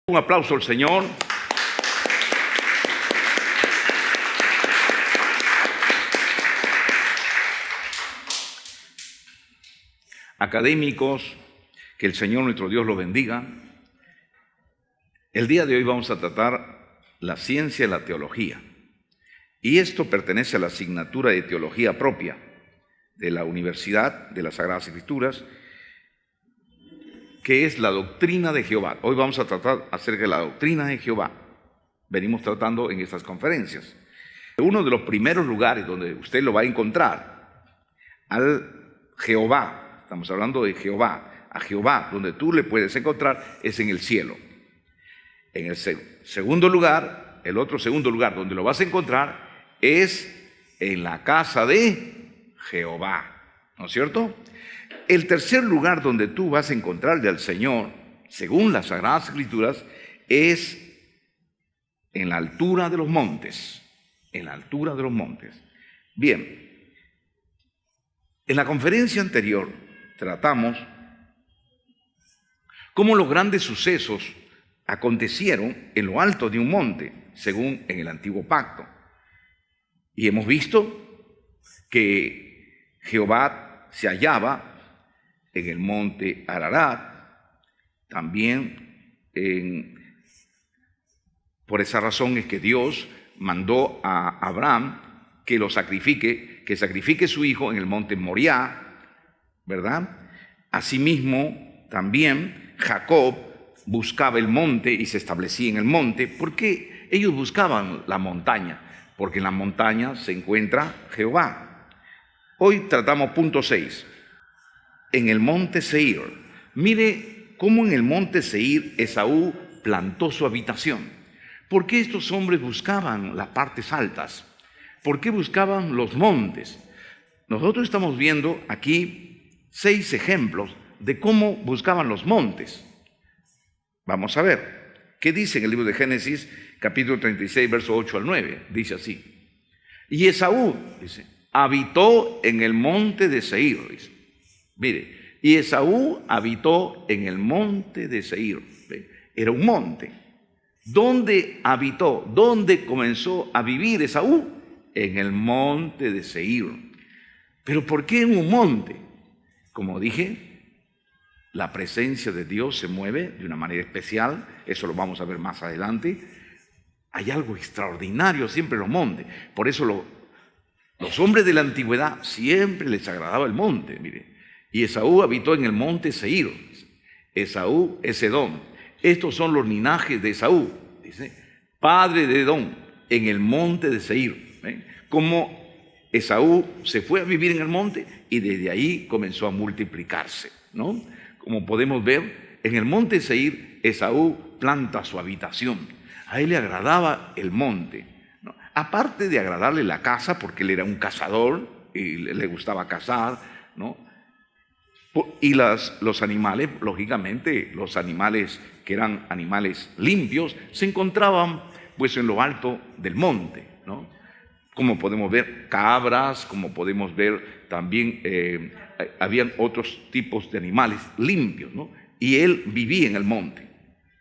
Un aplauso al Señor. Académicos, que el Señor nuestro Dios los bendiga. El día de hoy vamos a tratar la ciencia y la teología. Y esto pertenece a la asignatura de teología propia de la Universidad de las Sagradas Escrituras, que es la doctrina de Jehová. Hoy vamos a tratar acerca de la doctrina de Jehová. Venimos tratando en estas conferencias. Uno de los primeros lugares donde usted lo va a encontrar al Jehová, estamos hablando de Jehová, a Jehová, donde tú le puedes encontrar es en el cielo. En el segundo lugar, el otro segundo lugar donde lo vas a encontrar es en la casa de Jehová, ¿no es cierto? El tercer lugar donde tú vas a encontrarle al Señor, según las Sagradas Escrituras, es en la altura de los montes, en la altura de los montes. Bien, en la conferencia anterior tratamos cómo los grandes sucesos acontecieron en lo alto de un monte, según en el Antiguo Pacto. Y hemos visto que Jehová se hallaba en el monte Ararat, también por esa razón es que Dios mandó a Abraham que sacrifique su hijo en el monte Moriah, ¿verdad? Asimismo, también Jacob buscaba el monte y se establecía en el monte. ¿Por qué ellos buscaban la montaña? Porque en la montaña se encuentra Jehová. Hoy tratamos punto 6. En el monte Seir. Mire cómo en el monte Seir Esaú plantó su habitación. ¿Por qué estos hombres buscaban las partes altas? ¿Por qué buscaban los montes? Nosotros estamos viendo aquí 6 ejemplos de cómo buscaban los montes. Vamos a ver. ¿Qué dice en el libro de Génesis, capítulo 36, verso 8 al 9? Dice así. Y Esaú, dice, habitó en el monte de Seir, dice. Mire, y Esaú habitó en el monte de Seir. Era un monte. ¿Dónde habitó? ¿Dónde comenzó a vivir Esaú? En el monte de Seir. ¿Pero por qué en un monte? Como dije, la presencia de Dios se mueve de una manera especial. Eso lo vamos a ver más adelante. Hay algo extraordinario siempre en los montes. Por eso los hombres de la antigüedad siempre les agradaba el monte, mire. Y Esaú habitó en el monte Seir. Esaú es Edom. Estos son los linajes de Esaú, dice, padre de Edom, en el monte de Seir. Como Esaú se fue a vivir en el monte y desde ahí comenzó a multiplicarse, ¿no? Como podemos ver, en el monte Seir, Esaú planta su habitación. A él le agradaba el monte, ¿no? Aparte de agradarle la caza, porque él era un cazador y le gustaba cazar, ¿no? Y los animales, lógicamente, los animales que eran animales limpios, se encontraban pues en lo alto del monte, ¿no? Como podemos ver cabras, como podemos ver también, habían otros tipos de animales limpios, ¿no? Y él vivía en el monte.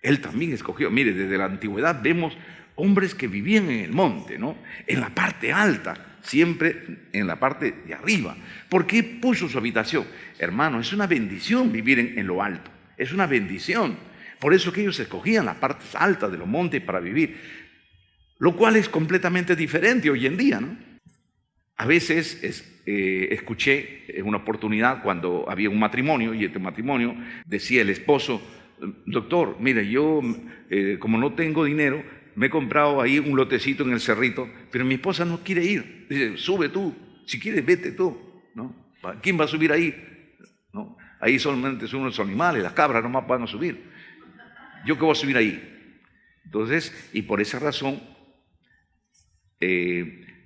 Él también escogió, mire, desde la antigüedad vemos hombres que vivían en el monte, ¿no? En la parte alta, siempre en la parte de arriba. ¿Por qué puso su habitación? Hermano, es una bendición vivir en lo alto, es una bendición. Por eso que ellos escogían las partes altas de los montes para vivir, lo cual es completamente diferente hoy en día, ¿no? A veces escuché en una oportunidad cuando había un matrimonio, y este matrimonio decía el esposo: doctor, mire, yo como no tengo dinero, me he comprado ahí un lotecito en el cerrito, pero mi esposa no quiere ir. Dice, sube tú, si quieres vete tú, ¿no? ¿Quién va a subir ahí? ¿No? Ahí solamente son los animales, las cabras nomás van a subir. ¿Yo qué voy a subir ahí? Entonces, y por esa razón,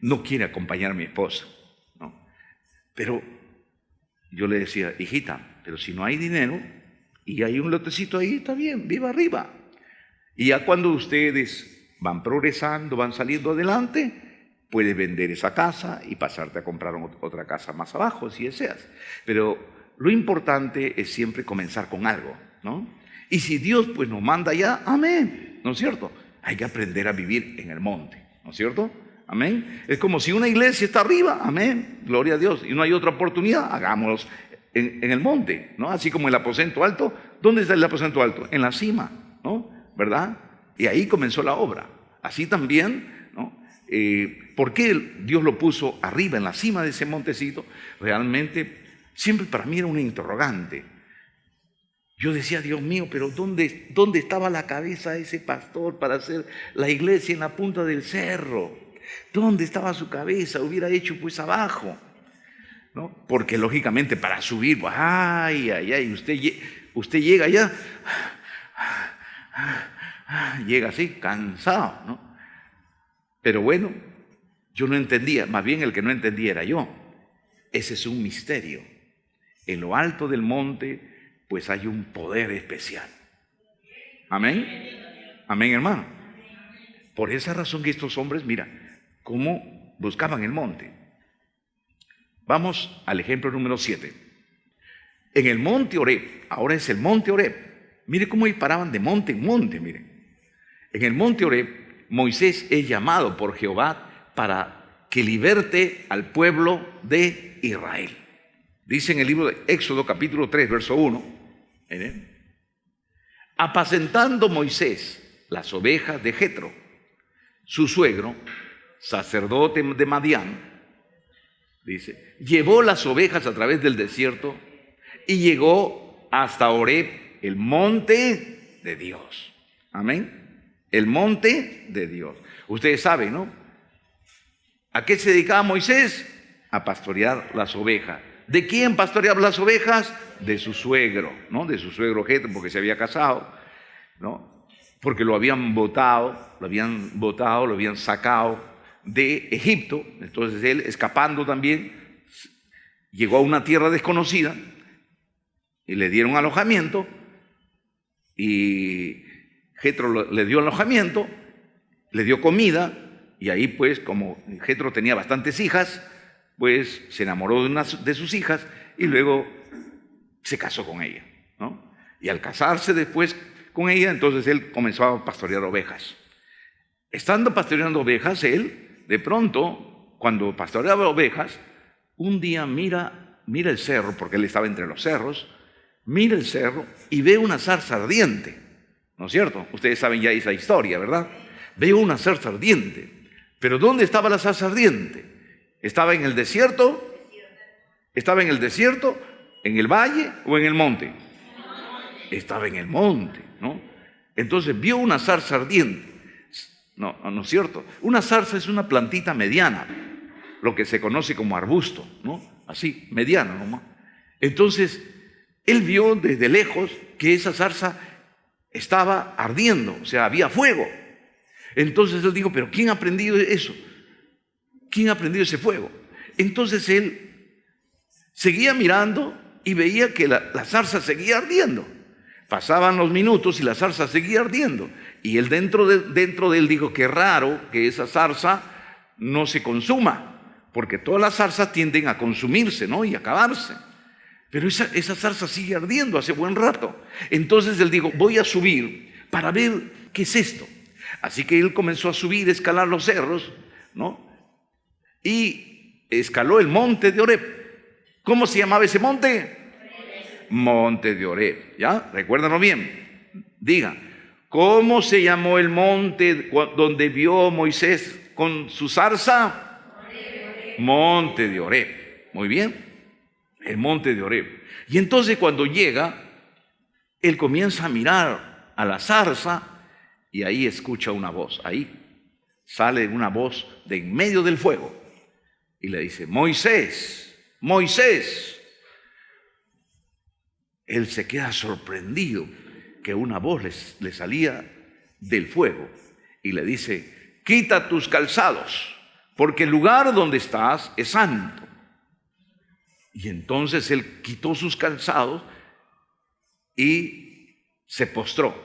no quiere acompañar a mi esposa, ¿no? Pero yo le decía, hijita, pero si no hay dinero y hay un lotecito ahí, está bien, viva arriba. Y ya cuando ustedes van progresando, van saliendo adelante, puedes vender esa casa y pasarte a comprar otra casa más abajo, si deseas. Pero lo importante es siempre comenzar con algo, ¿no? Y si Dios pues nos manda allá, amén, ¿no es cierto? Hay que aprender a vivir en el monte, ¿no es cierto? Amén. Es como si una iglesia está arriba, amén, gloria a Dios, y no hay otra oportunidad, hagámoslo en el monte, ¿no? Así como el aposento alto. ¿Dónde está el aposento alto? En la cima, ¿no? ¿Verdad? Y ahí comenzó la obra. Así también, ¿no? ¿Por qué Dios lo puso arriba, en la cima de ese montecito? Realmente, siempre para mí era una interrogante. Yo decía, Dios mío, pero ¿dónde estaba la cabeza de ese pastor para hacer la iglesia en la punta del cerro? ¿Dónde estaba su cabeza? Hubiera hecho pues abajo, ¿no? Porque lógicamente para subir, usted llega allá, llega así, cansado, ¿no? Pero bueno, yo no entendía, más bien el que no entendía era yo. Ese es un misterio. En lo alto del monte, pues hay un poder especial. Amén. Amén, hermano. Por esa razón que estos hombres, mira, cómo buscaban el monte. Vamos al ejemplo número 7. En el monte Oreb, ahora es el monte Oreb. Mire cómo paraban de monte en monte, mire. En el monte Oreb, Moisés es llamado por Jehová para que liberte al pueblo de Israel. Dice en el libro de Éxodo capítulo 3, verso 1, apacentando Moisés las ovejas de Jetro, su suegro, sacerdote de Madián, dice, llevó las ovejas a través del desierto y llegó hasta Oreb, el monte de Dios. Amén. El monte de Dios. Ustedes saben, ¿no? ¿A qué se dedicaba Moisés? A pastorear las ovejas. ¿De quién pastoreaba las ovejas? De su suegro, ¿no? De su suegro Jetro, porque se había casado, ¿no? Porque lo habían botado, lo habían sacado de Egipto. Entonces él, escapando también, llegó a una tierra desconocida y le dieron alojamiento, y Jetro le dio alojamiento, le dio comida, y ahí pues, como Jetro tenía bastantes hijas, pues se enamoró de una de sus hijas y luego se casó con ella, ¿no? Y al casarse después con ella, entonces él comenzó a pastorear ovejas. Estando pastoreando ovejas, él, de pronto, cuando pastoreaba ovejas, un día mira el cerro, porque él estaba entre los cerros, mira el cerro y ve una zarza ardiente, ¿no es cierto? Ustedes saben ya esa historia, ¿verdad? Ve una zarza ardiente. Pero ¿dónde estaba la zarza ardiente? ¿Estaba en el desierto? ¿Estaba en el desierto? ¿En el valle o en el monte? Estaba en el monte, ¿no? Entonces vio una zarza ardiente. No es cierto. Una zarza es una plantita mediana, lo que se conoce como arbusto, ¿no? Así, mediano nomás. Entonces, él vio desde lejos que esa zarza estaba ardiendo, o sea, había fuego. Entonces él dijo, ¿pero quién ha prendido eso? ¿Quién ha prendido ese fuego? Entonces él seguía mirando y veía que la zarza seguía ardiendo. Pasaban los minutos y la zarza seguía ardiendo. Y él dentro de él dijo, qué raro que esa zarza no se consuma, porque todas las zarzas tienden a consumirse, ¿no? Y a acabarse. Pero esa zarza sigue ardiendo hace buen rato. Entonces él dijo, voy a subir para ver qué es esto. Así que él comenzó a subir, a escalar los cerros, ¿no? Y escaló el monte de Oreb. ¿Cómo se llamaba ese monte? Monte de Oreb, ¿ya? Recuérdanlo bien. Diga, ¿cómo se llamó el monte donde vio Moisés con su zarza? Monte de Oreb. Muy bien, el monte de Oreb. Y entonces cuando llega, él comienza a mirar a la zarza y ahí escucha una voz. Ahí sale una voz de en medio del fuego y le dice, Moisés, Moisés. Él se queda sorprendido que una voz le salía del fuego y le dice, quita tus calzados, porque el lugar donde estás es santo. Y entonces él quitó sus calzados y se postró.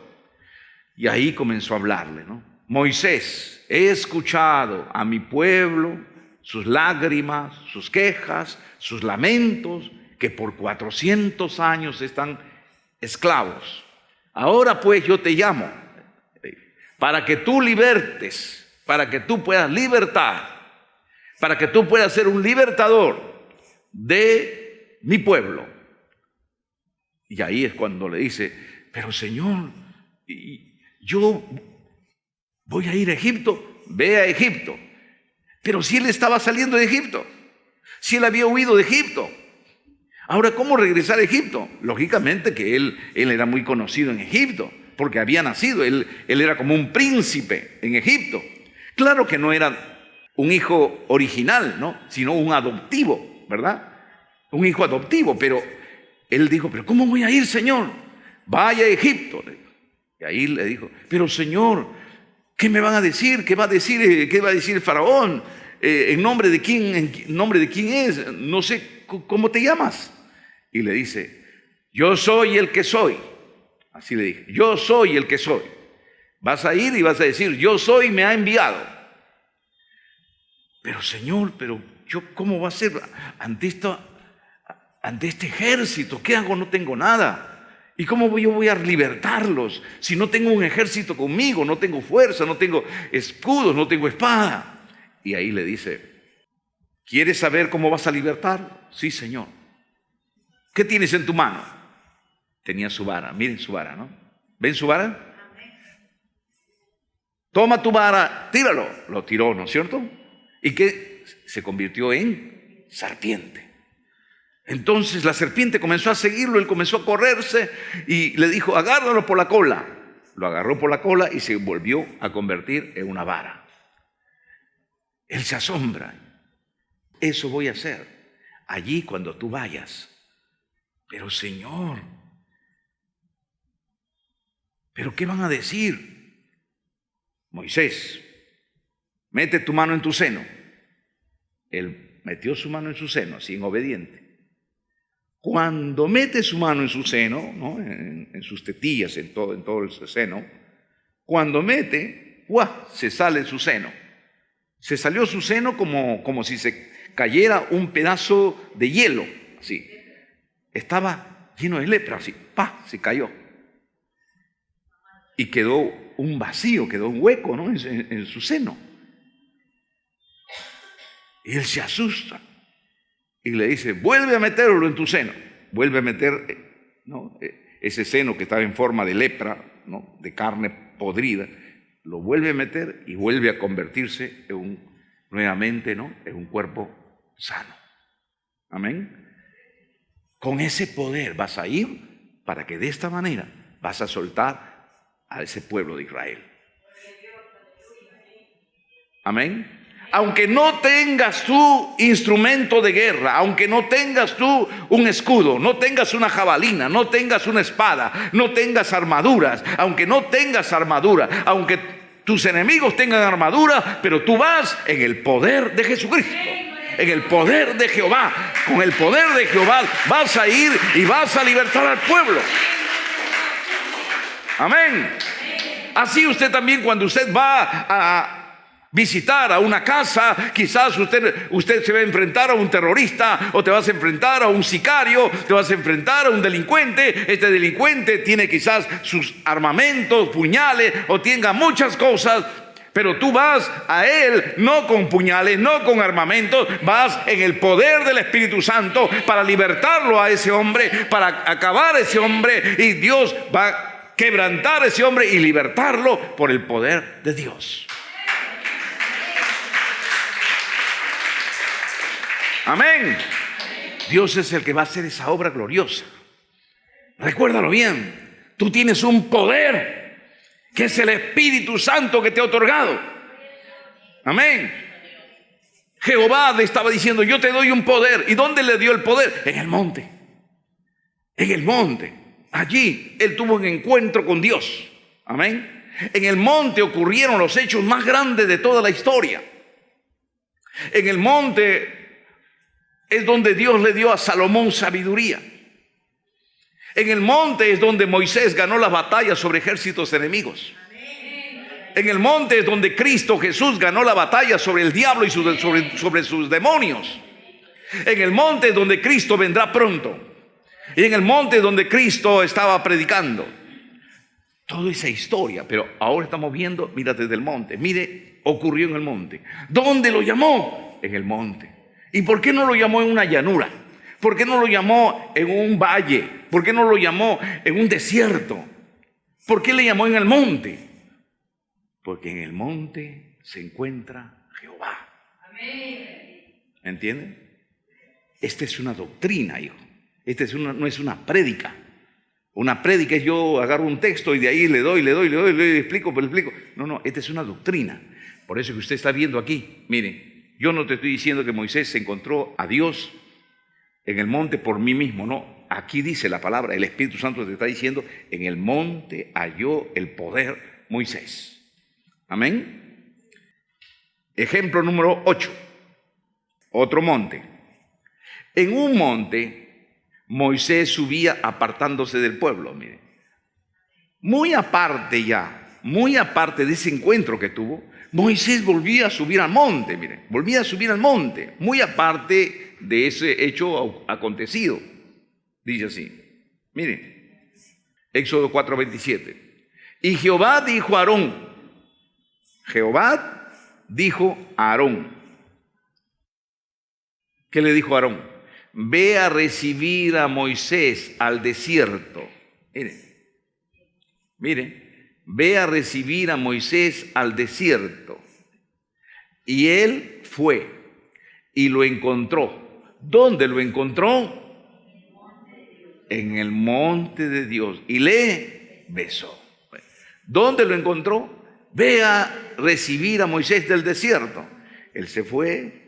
Y ahí comenzó a hablarle, ¿no? Moisés, he escuchado a mi pueblo, sus lágrimas, sus quejas, sus lamentos, que por 400 años están esclavos. Ahora pues yo te llamo para que tú libertes, para que tú puedas libertar, para que tú puedas ser un libertador de mi pueblo. Y ahí es cuando le dice, pero Señor, yo voy a ir a Egipto. Ve a Egipto. Pero si él estaba saliendo de Egipto, si él había huido de Egipto, ahora ¿cómo regresar a Egipto? Lógicamente que él era muy conocido en Egipto, porque había nacido, él era como un príncipe en Egipto. Claro que no era un hijo original, ¿no? Sino un adoptivo, ¿verdad? Un hijo adoptivo, pero él dijo, pero ¿cómo voy a ir, Señor? Vaya a Egipto. Y ahí le dijo, pero Señor, ¿qué me van a decir? ¿Qué va a decir el faraón? ¿En nombre de quién es? No sé, ¿cómo te llamas? Y le dice, yo soy el que soy. Así le dije, yo soy el que soy. Vas a ir y vas a decir, yo soy, me ha enviado. Pero Señor, yo ¿cómo va a ser ante este ejército? ¿Qué hago? No tengo nada. ¿Y cómo yo voy a libertarlos si no tengo un ejército conmigo? No tengo fuerza, no tengo escudos, no tengo espada. Y ahí le dice, ¿quieres saber cómo vas a libertarlo? Sí, Señor. ¿Qué tienes en tu mano? Tenía su vara, miren su vara, ¿no? ¿Ven su vara? Toma tu vara, tíralo. Lo tiró, ¿no es cierto? Y que se convirtió en serpiente. Entonces la serpiente comenzó a seguirlo, él comenzó a correrse y le dijo, agárralo por la cola. Lo agarró por la cola y se volvió a convertir en una vara. Él se asombra. Eso voy a hacer allí cuando tú vayas. Pero Señor, ¿pero qué van a decir? Moisés, mete tu mano en tu seno. Él metió su mano en su seno, sin obediente. Cuando mete su mano en su seno, ¿no? en sus tetillas, en todo el seno, cuando mete, ¡guau!, se sale su seno. Se salió su seno como si se cayera un pedazo de hielo, así. Estaba lleno de lepra, así, ¡pa!, se cayó. Y quedó un vacío, quedó un hueco, ¿no?, en su seno. Y él se asusta. Y le dice, vuelve a meterlo en tu seno. Vuelve a meter, ¿no?, ese seno que estaba en forma de lepra, ¿no?, de carne podrida. Lo vuelve a meter y vuelve a convertirse nuevamente, ¿no?, en un cuerpo sano. Amén. Con ese poder vas a ir para que de esta manera vas a soltar a ese pueblo de Israel. Amén. Aunque no tengas tú instrumento de guerra, aunque no tengas tú un escudo, no tengas una jabalina, no tengas una espada, no tengas armaduras, aunque no tengas armadura, aunque tus enemigos tengan armadura, pero tú vas en el poder de Jesucristo, en el poder de Jehová. Con el poder de Jehová vas a ir y vas a libertar al pueblo. Amén. Así usted también, cuando usted va a visitar a una casa, quizás usted se va a enfrentar a un terrorista, o te vas a enfrentar a un sicario, te vas a enfrentar a un delincuente. Este delincuente tiene quizás sus armamentos, puñales, o tenga muchas cosas, pero tú vas a él no con puñales, no con armamentos, vas en el poder del Espíritu Santo para libertarlo a ese hombre, para acabar a ese hombre, y Dios va a quebrantar a ese hombre y libertarlo por el poder de Dios. Amén. Dios es el que va a hacer esa obra gloriosa. Recuérdalo bien. Tú tienes un poder que es el Espíritu Santo que te ha otorgado. Amén. Jehová le estaba diciendo, yo te doy un poder. ¿Y dónde le dio el poder? En el monte. En el monte. Allí él tuvo un encuentro con Dios. Amén. En el monte ocurrieron los hechos más grandes de toda la historia. En el monte es donde Dios le dio a Salomón sabiduría. En el monte es donde Moisés ganó la batalla sobre ejércitos enemigos. En el monte es donde Cristo Jesús ganó la batalla sobre el diablo y sobre sus demonios. En el monte es donde Cristo vendrá pronto. Y en el monte es donde Cristo estaba predicando. toda esa historia, pero ahora estamos viendo, mira, desde el monte. Mire, ocurrió en el monte. ¿Dónde lo llamó? En el monte. ¿Y por qué no lo llamó en una llanura? ¿Por qué no lo llamó en un valle? ¿Por qué no lo llamó en un desierto? ¿Por qué le llamó en el monte? Porque en el monte se encuentra Jehová. ¿Entienden? Esta es una doctrina, hijo. No es una prédica. Una prédica es yo agarro un texto y de ahí le doy, le explico. No, esta es una doctrina. Por eso que usted está viendo aquí, mire, yo no te estoy diciendo que Moisés se encontró a Dios en el monte por mí mismo, no. Aquí dice la palabra, el Espíritu Santo te está diciendo, en el monte halló el poder Moisés. Amén. Ejemplo número 8. Otro monte. En un monte, Moisés subía apartándose del pueblo, mire. Muy aparte de ese encuentro que tuvo, Moisés volvía a subir al monte, mire. Volvía a subir al monte, muy aparte de ese hecho acontecido. Dice así, mire, Éxodo 4:27. Y Jehová dijo a Aarón, ¿qué le dijo a Aarón? Ve a recibir a Moisés al desierto. Mire, ve a recibir a Moisés al desierto. Y él fue y lo encontró. ¿Dónde lo encontró? En el monte de Dios. Y le besó. ¿Dónde lo encontró? Ve a recibir a Moisés del desierto. Él se fue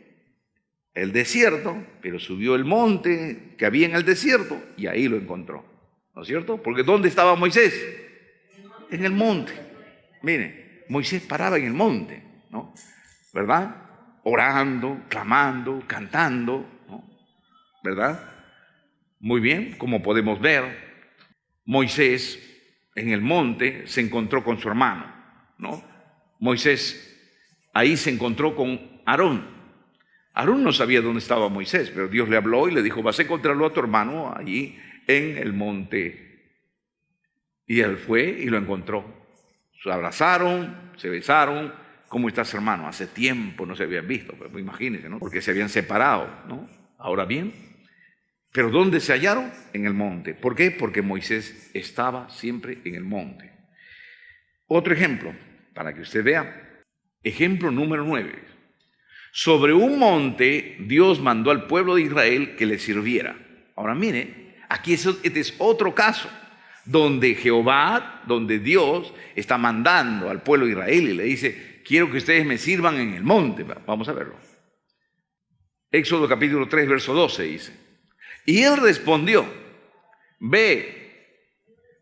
el desierto, pero subió el monte que había en el desierto y ahí lo encontró. ¿No es cierto? Porque ¿dónde estaba Moisés? En el monte. Mire, Moisés paraba en el monte, ¿no? ¿Verdad? Orando, clamando, cantando, ¿no? ¿Verdad? Muy bien, como podemos ver, Moisés en el monte se encontró con su hermano, ¿no? Moisés ahí se encontró con Aarón. Aarón no sabía dónde estaba Moisés, pero Dios le habló y le dijo, vas a encontrarlo a tu hermano allí en el monte. Y él fue y lo encontró. Se abrazaron, se besaron. ¿Cómo estás, hermano? Hace tiempo no se habían visto, pero imagínense, ¿no? Porque se habían separado, ¿no? Ahora bien, ¿pero dónde se hallaron? En el monte. ¿Por qué? Porque Moisés estaba siempre en el monte. Otro ejemplo, para que usted vea. Ejemplo número 9. Sobre un monte Dios mandó al pueblo de Israel que le sirviera. Ahora mire, aquí este es otro caso donde Dios está mandando al pueblo de Israel y le dice, quiero que ustedes me sirvan en el monte. Vamos a verlo. Éxodo capítulo 3, verso 12 dice, y él respondió, ve,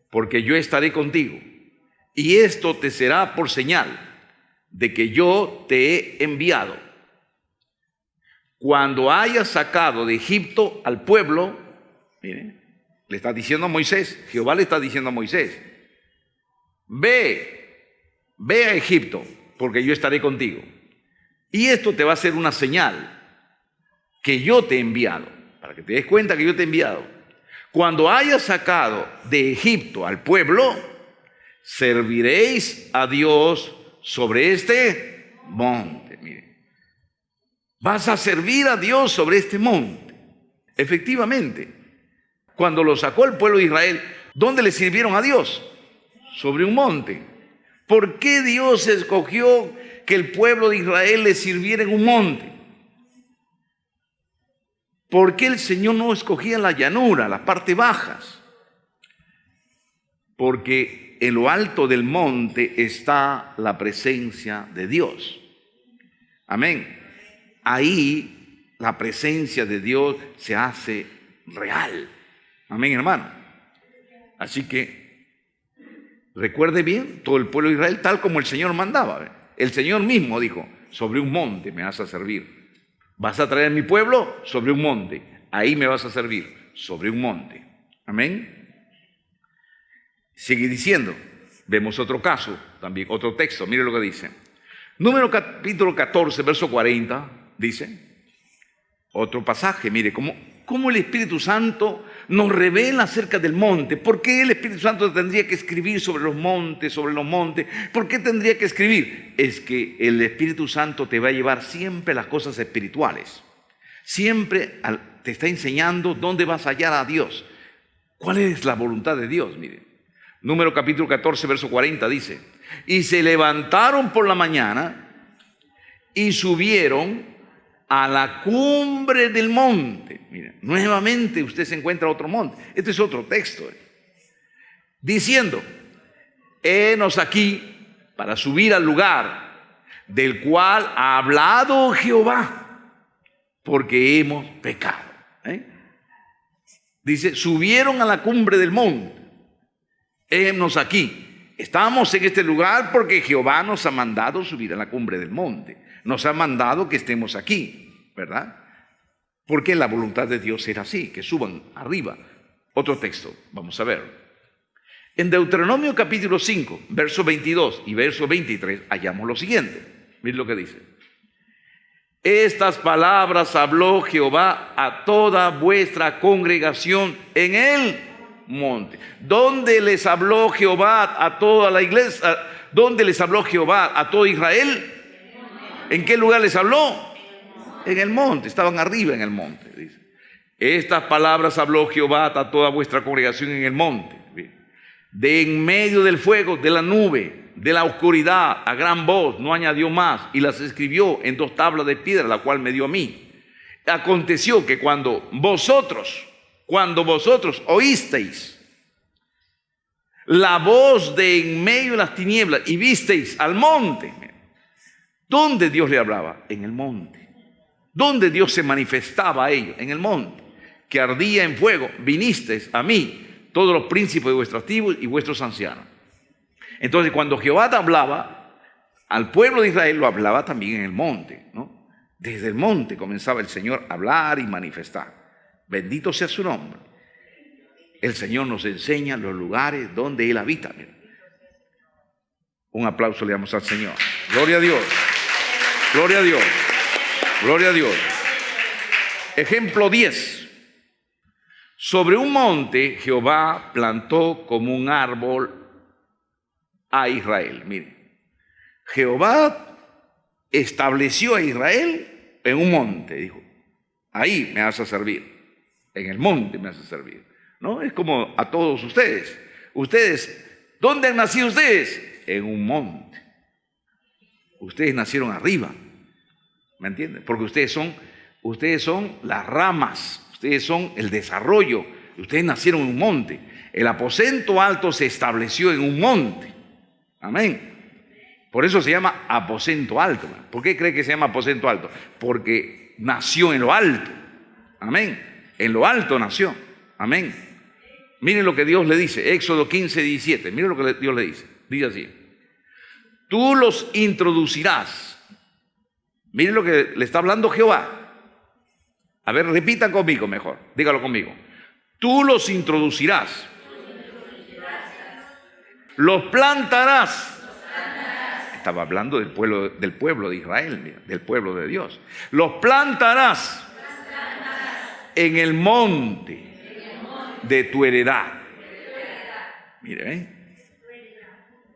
porque yo estaré contigo, y esto te será por señal de que yo te he enviado. Cuando hayas sacado de Egipto al pueblo, miren, le está diciendo a Moisés, Jehová le está diciendo a Moisés, ve a Egipto, porque yo estaré contigo. Y esto te va a ser una señal que yo te he enviado, para que te des cuenta que yo te he enviado. Cuando hayas sacado de Egipto al pueblo, serviréis a Dios sobre este monte. Miren. Vas a servir a Dios sobre este monte. Efectivamente, cuando lo sacó el pueblo de Israel, ¿dónde le sirvieron a Dios? Sobre un monte. ¿Por qué Dios escogió que el pueblo de Israel le sirviera en un monte? ¿Por qué el Señor no escogía la llanura, las partes bajas? Porque en lo alto del monte está la presencia de Dios. Amén. Ahí la presencia de Dios se hace real. Amén, hermano. Así que recuerde bien, todo el pueblo de Israel, tal como el Señor mandaba. El Señor mismo dijo, sobre un monte me vas a servir. Vas a traer a mi pueblo sobre un monte. Ahí me vas a servir, sobre un monte. Amén. Sigue diciendo, vemos otro caso, también otro texto, mire lo que dice. Número capítulo 14, verso 40. Dice, otro pasaje, mire, cómo el Espíritu Santo nos revela acerca del monte. ¿Por qué el Espíritu Santo tendría que escribir sobre los montes, sobre los montes? ¿Por qué tendría que escribir? Es que el Espíritu Santo te va a llevar siempre a las cosas espirituales. Siempre te está enseñando dónde vas a hallar a Dios. ¿Cuál es la voluntad de Dios? Miren, Número capítulo 14, verso 40 dice: y se levantaron por la mañana y subieron a la cumbre del monte. Mira, nuevamente usted se encuentra otro monte. Este es otro texto. Diciendo: henos aquí para subir al lugar del cual ha hablado Jehová, porque hemos pecado. Dice, subieron a la cumbre del monte. Henos aquí. Estamos en este lugar porque Jehová nos ha mandado subir a la cumbre del monte. Nos ha mandado que estemos aquí, ¿verdad? Porque la voluntad de Dios era así, que suban arriba. Otro texto, vamos a ver. En Deuteronomio capítulo 5, verso 22 y verso 23, hallamos lo siguiente. Miren lo que dice. Estas palabras habló Jehová a toda vuestra congregación en el monte. ¿Dónde les habló Jehová a toda la iglesia? ¿Dónde les habló Jehová a todo Israel? ¿En qué lugar les habló? En el monte, estaban arriba en el monte. Dice. Estas palabras habló Jehová a toda vuestra congregación en el monte. De en medio del fuego, de la nube, de la oscuridad, a gran voz, no añadió más, y las escribió en 2 tablas de piedra, la cual me dio a mí. Aconteció que cuando vosotros oísteis la voz de en medio de las tinieblas y visteis al monte, ¿dónde Dios le hablaba? En el monte. ¿Dónde Dios se manifestaba a ellos? En el monte, que ardía en fuego. Vinisteis a mí, todos los príncipes de vuestras tribus y vuestros ancianos. Entonces, cuando Jehová te hablaba al pueblo de Israel, lo hablaba también en el monte, ¿no? Desde el monte comenzaba el Señor a hablar y manifestar. Bendito sea su nombre. El Señor nos enseña los lugares donde Él habita. Mira. Un aplauso le damos al Señor. Gloria a Dios. Gloria a Dios. Gloria a Dios. Ejemplo 10. Sobre un monte Jehová plantó como un árbol a Israel. Mire, Jehová estableció a Israel en un monte. Dijo, ahí me vas a servir. En el monte me vas a servir. ¿No? Es como a todos ustedes. Ustedes, ¿dónde han nacido ustedes? En un monte. Ustedes nacieron arriba. ¿Me entienden? Porque ustedes son las ramas, ustedes son el desarrollo, ustedes nacieron en un monte. El aposento alto se estableció en un monte. Amén. Por eso se llama aposento alto. ¿Por qué cree que se llama aposento alto? Porque nació en lo alto. Amén. En lo alto nació. Amén. Miren lo que Dios le dice, Éxodo 15, 17. Miren lo que Dios le dice. Dice así: tú los introducirás. Miren lo que le está hablando Jehová. A ver, repitan conmigo mejor. Dígalo conmigo. Tú los introducirás. Los plantarás. Estaba hablando del pueblo de Israel, mira, del pueblo de Dios. Los plantarás en el monte de tu heredad. Mire,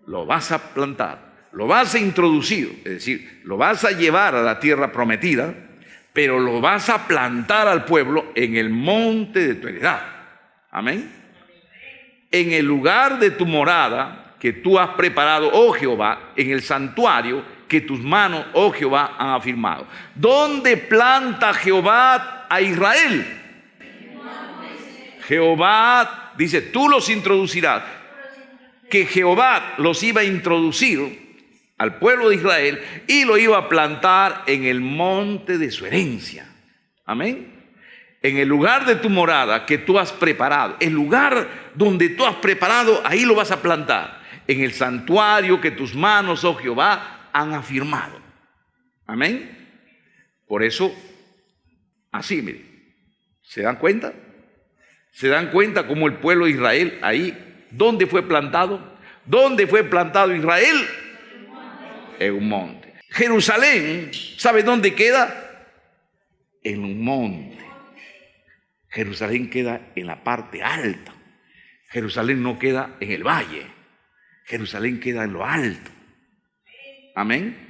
lo vas a plantar. Lo vas a introducir, es decir, lo vas a llevar a la tierra prometida, pero lo vas a plantar al pueblo en el monte de tu heredad. Amén. En el lugar de tu morada que tú has preparado, oh Jehová, en el santuario que tus manos, oh Jehová, han afirmado. ¿Dónde planta Jehová a Israel? Jehová, dice, tú los introducirás. Que Jehová los iba a introducir al pueblo de Israel y lo iba a plantar en el monte de su herencia. Amén. En el lugar de tu morada que tú has preparado, el lugar donde tú has preparado, ahí lo vas a plantar. En el santuario que tus manos, oh Jehová, han afirmado. Amén. Por eso, así, mire, ¿se dan cuenta? ¿Se dan cuenta cómo el pueblo de Israel ahí, dónde fue plantado? ¿Dónde fue plantado Israel? En un monte. Jerusalén, ¿sabe dónde queda? En un monte. Jerusalén queda en la parte alta. Jerusalén no queda en el valle. Jerusalén queda en lo alto. Amén.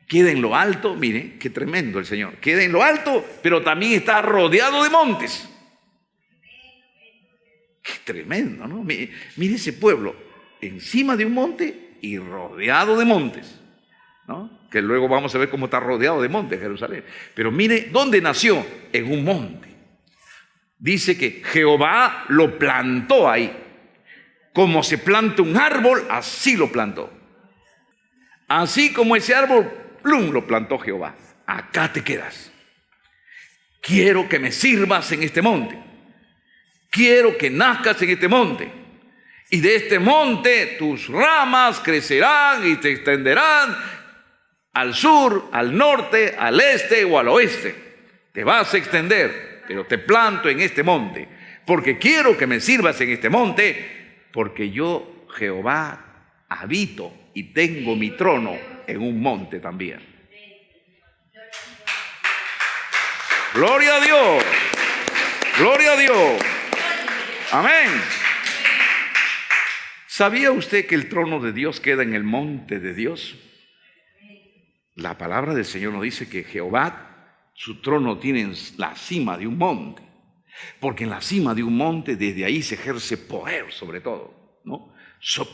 Queda en lo alto, mire, qué tremendo el Señor. Queda en lo alto, pero también está rodeado de montes. Qué tremendo, ¿no? Mire ese pueblo, encima de un monte y rodeado de montes, ¿no? Que luego vamos a ver cómo está rodeado de montes Jerusalén. Pero mire, ¿dónde nació? En un monte. Dice que Jehová lo plantó ahí. Como se planta un árbol, así lo plantó. Así como ese árbol, plum, lo plantó Jehová. Acá te quedas. Quiero que me sirvas en este monte. Quiero que nazcas en este monte. Y de este monte tus ramas crecerán y te extenderán al sur, al norte, al este o al oeste. Te vas a extender, pero te planto en este monte. Porque quiero que me sirvas en este monte, porque yo, Jehová, habito y tengo mi trono en un monte también. Gloria a Dios. Gloria a Dios. Amén. ¿Sabía usted que el trono de Dios queda en el monte de Dios? La palabra del Señor nos dice que Jehová, su trono tiene en la cima de un monte. Porque en la cima de un monte, desde ahí se ejerce poder sobre todo, ¿no?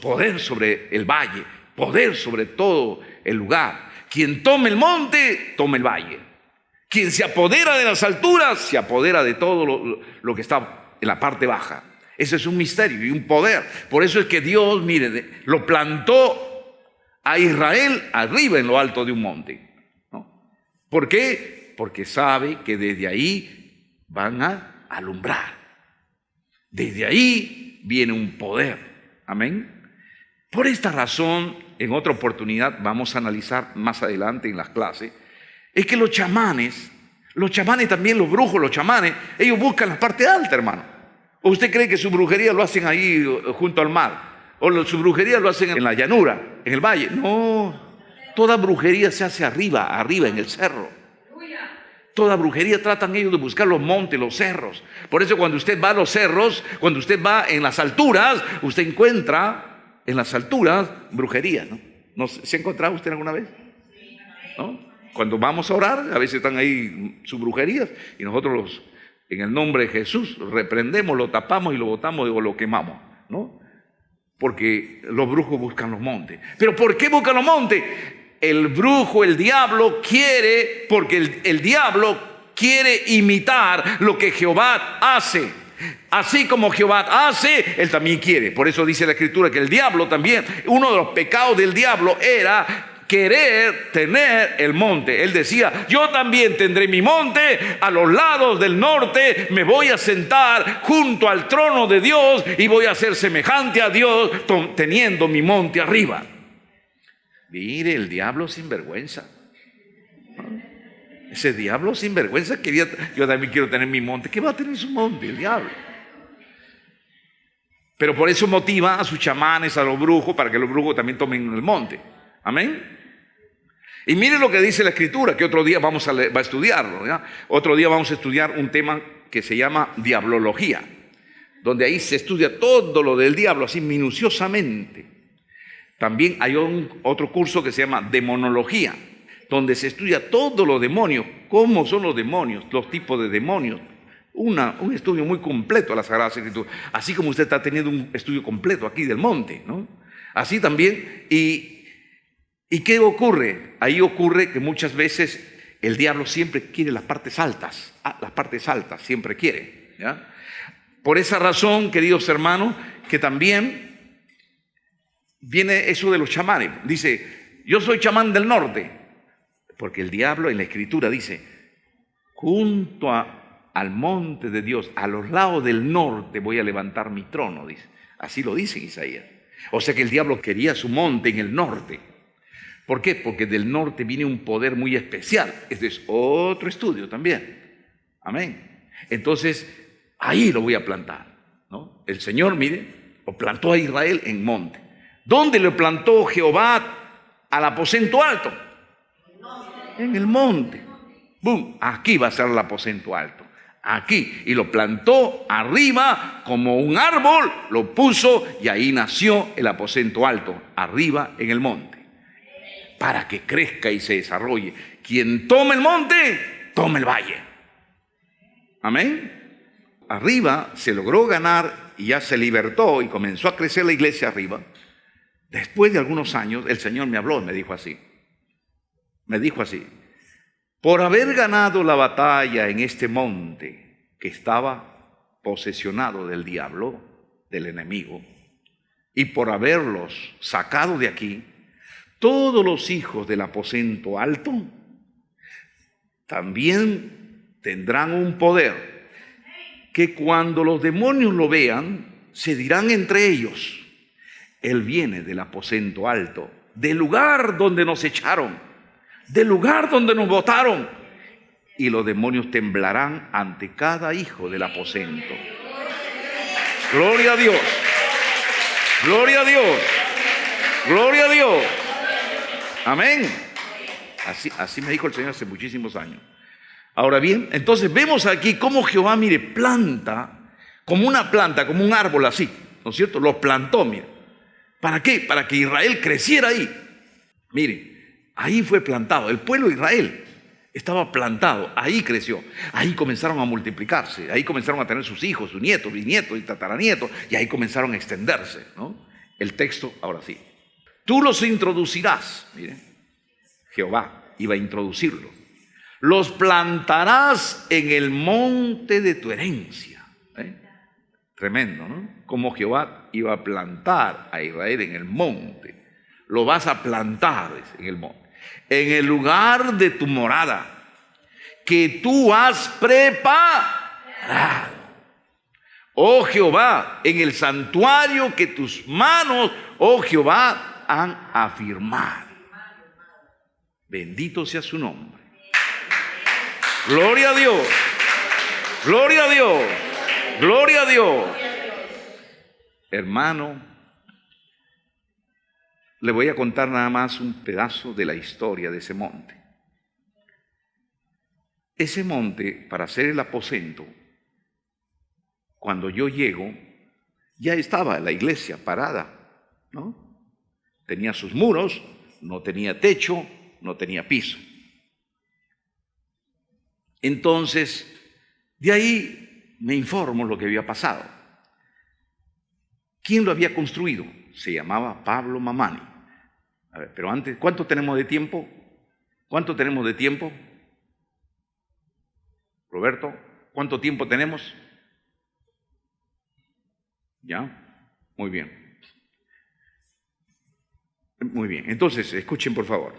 Poder sobre el valle, poder sobre todo el lugar. Quien tome el monte, toma el valle. Quien se apodera de las alturas, se apodera de todo lo que está en la parte baja. Ese es un misterio y un poder. Por eso es que Dios, mire, lo plantó a Israel arriba en lo alto de un monte, ¿no? ¿Por qué? Porque sabe que desde ahí van a alumbrar. Desde ahí viene un poder. Amén. Por esta razón, en otra oportunidad vamos a analizar más adelante en las clases, es que los chamanes también, los brujos, los chamanes, ellos buscan la parte alta, hermano. ¿O usted cree que su brujería lo hacen ahí junto al mar? ¿O su brujería lo hacen en la llanura, en el valle? No, toda brujería se hace arriba en el cerro. Toda brujería tratan ellos de buscar los montes, los cerros. Por eso cuando usted va a los cerros, cuando usted va en las alturas, usted encuentra en las alturas brujería, ¿no? ¿Se ha encontrado usted alguna vez? ¿No? Cuando vamos a orar, a veces están ahí sus brujerías y nosotros en el nombre de Jesús reprendemos, lo tapamos y lo botamos o lo quemamos, ¿no? Porque los brujos buscan los montes. ¿Pero por qué buscan los montes? El brujo, el diablo quiere, porque el diablo quiere imitar lo que Jehová hace. Así como Jehová hace, él también quiere. Por eso dice la Escritura que el diablo también, uno de los pecados del diablo era querer tener el monte. Él decía, yo también tendré mi monte a los lados del norte, me voy a sentar junto al trono de Dios y voy a ser semejante a Dios teniendo mi monte arriba. Mire, el diablo sinvergüenza. Ese diablo sinvergüenza quería, yo también quiero tener mi monte. ¿Qué va a tener su monte el diablo? Pero por eso motiva a sus chamanes, a los brujos, para que los brujos también tomen el monte. Amén. Y mire lo que dice la Escritura, que otro día vamos a estudiarlo, ¿ya? Otro día vamos a estudiar un tema que se llama diablología, donde ahí se estudia todo lo del diablo, así minuciosamente. También hay otro curso que se llama demonología, donde se estudia todos los demonios, cómo son los demonios, los tipos de demonios. Un estudio muy completo de la Sagrada Escritura, así como usted está teniendo un estudio completo aquí del monte, ¿no? Así también, ¿y qué ocurre? Ahí ocurre que muchas veces el diablo siempre quiere las partes altas, siempre quiere, ¿ya? Por esa razón, queridos hermanos, que también viene eso de los chamanes. Dice, yo soy chamán del norte, porque el diablo en la Escritura dice, junto al monte de Dios, a los lados del norte voy a levantar mi trono, dice. Así lo dice Isaías. O sea que el diablo quería su monte en el norte. ¿Por qué? Porque del norte viene un poder muy especial. Este es otro estudio también. Amén. Entonces, ahí lo voy a plantar, ¿no? El Señor, mire, lo plantó a Israel en monte. ¿Dónde lo plantó Jehová al aposento alto? En el monte. ¡Bum! Aquí va a ser el aposento alto. aquí, y lo plantó arriba como un árbol, lo puso y ahí nació el aposento alto, arriba en el monte, para que crezca y se desarrolle. Quien tome el monte, tome el valle. Amén. Arriba se logró ganar y ya se libertó y comenzó a crecer la iglesia arriba. Después de algunos años, el Señor me habló y me dijo así, por haber ganado la batalla en este monte que estaba posesionado del diablo, del enemigo, y por haberlos sacado de aquí, todos los hijos del aposento alto también tendrán un poder que cuando los demonios lo vean, se dirán entre ellos, Él viene del aposento alto, del lugar donde nos echaron, del lugar donde nos botaron, y los demonios temblarán ante cada hijo del aposento. Gloria a Dios, gloria a Dios, gloria a Dios. Amén. Así me dijo el Señor hace muchísimos años. Ahora bien, entonces vemos aquí cómo Jehová, mire, planta como una planta, como un árbol así, ¿no es cierto? Lo plantó, mire. ¿Para qué? Para que Israel creciera ahí. Mire, ahí fue plantado. El pueblo de Israel estaba plantado, ahí creció. Ahí comenzaron a multiplicarse, ahí comenzaron a tener sus hijos, sus nietos, bisnietos y tataranietos, y ahí comenzaron a extenderse, ¿no? El texto, ahora sí. Tú los introducirás, mire, Jehová iba a introducirlo. Los plantarás en el monte de tu herencia. Tremendo, ¿no? Como Jehová iba a plantar a Israel en el monte. Lo vas a plantar en el monte. En el lugar de tu morada, que tú has preparado. Oh Jehová, en el santuario que tus manos, oh Jehová, han afirmado. Bendito sea su nombre. Gloria a Dios. Gloria a Dios. Gloria a Dios. Hermano, le voy a contar nada más un pedazo de la historia de ese monte. Ese monte, para hacer el aposento, cuando yo llego, ya estaba la iglesia parada, ¿no? Tenía sus muros, no tenía techo, no tenía piso. Entonces, de ahí me informo lo que había pasado. ¿Quién lo había construido? Se llamaba Pablo Mamani. A ver, pero antes, ¿cuánto tenemos de tiempo? ¿Cuánto tenemos de tiempo? Roberto, ¿cuánto tiempo tenemos? ¿Ya? Muy bien. Muy bien. Entonces, escuchen por favor,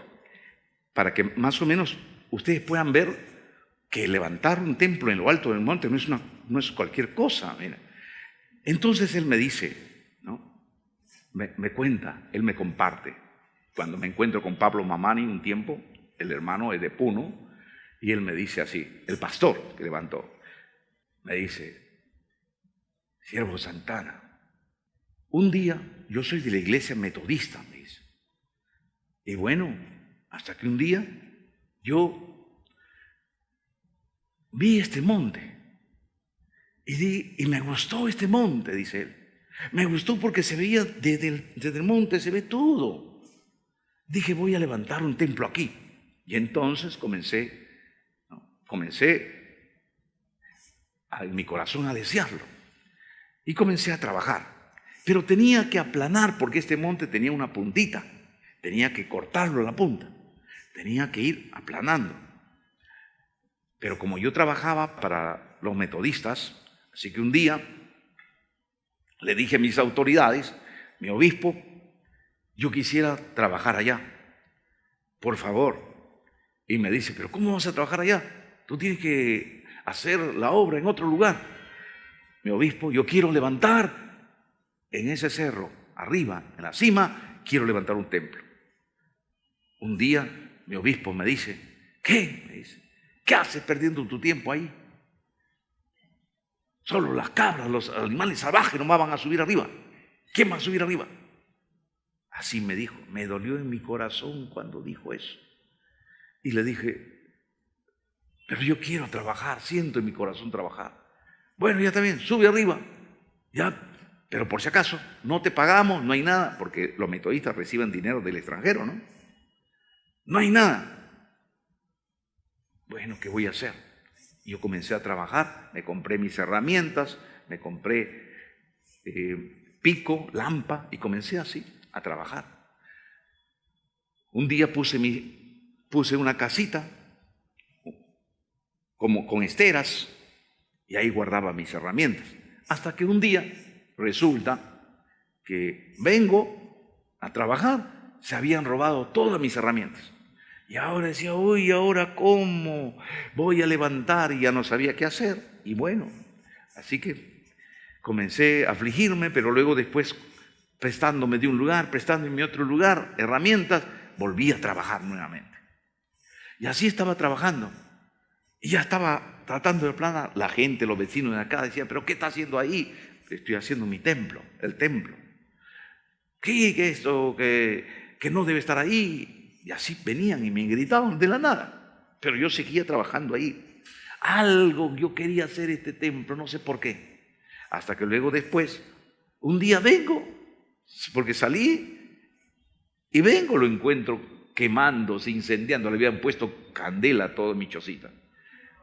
para que más o menos ustedes puedan ver que levantar un templo en lo alto del monte no es cualquier cosa. Mira. Entonces él me dice, ¿no? Me cuenta, él me comparte. Cuando me encuentro con Pablo Mamani un tiempo, el hermano es de Puno, y él me dice así, el pastor que levantó, me dice, siervo Santana, un día yo soy de la iglesia metodista, me dice. Y bueno, hasta que un día yo vi este monte y me gustó este monte, dice él. Me gustó porque se veía desde el monte, se ve todo. Dije, voy a levantar un templo aquí. Y entonces comencé en mi corazón a desearlo. Y comencé a trabajar. Pero tenía que aplanar porque este monte tenía una puntita. Tenía que cortarlo la punta. Tenía que ir aplanando. Pero como yo trabajaba para los metodistas, así que un día le dije a mis autoridades, mi obispo, yo quisiera trabajar allá, por favor. Y me dice, pero ¿cómo vas a trabajar allá? Tú tienes que hacer la obra en otro lugar. Mi obispo, yo quiero levantar en ese cerro, arriba, en la cima, quiero levantar un templo. Un día mi obispo me dice, ¿qué? Me dice, ¿qué haces perdiendo tu tiempo ahí? Solo las cabras, los animales salvajes no van a subir arriba. ¿Quién va a subir arriba? Así me dijo, me dolió en mi corazón cuando dijo eso. Y le dije, pero yo quiero trabajar, siento en mi corazón trabajar. Bueno, ya está bien, sube arriba, ya, pero por si acaso, no te pagamos, no hay nada, porque los metodistas reciben dinero del extranjero, ¿no? No hay nada. Bueno, ¿qué voy a hacer? Yo comencé a trabajar, me compré mis herramientas, me compré pico, lampa, y comencé así a trabajar. Un día puse una casita como con esteras y ahí guardaba mis herramientas. Hasta que un día resulta que vengo a trabajar, se habían robado todas mis herramientas. Y ahora decía, uy, ¿ahora cómo voy a levantar? Y ya no sabía qué hacer. Y bueno, así que comencé a afligirme, pero luego después, prestándome de un lugar, prestándome otro lugar, herramientas, volví a trabajar nuevamente. Y así estaba trabajando. Y ya estaba tratando de planar. La gente, los vecinos de acá decían, ¿pero qué está haciendo ahí? Estoy haciendo mi templo, el templo. ¿Qué esto? Que no debe estar ahí. Y así venían y me gritaban de la nada. Pero yo seguía trabajando ahí. Algo yo quería hacer este templo, no sé por qué. Hasta que luego después, un día vengo, porque salí, y vengo, lo encuentro quemándose, incendiando. Le habían puesto candela a toda mi chocita,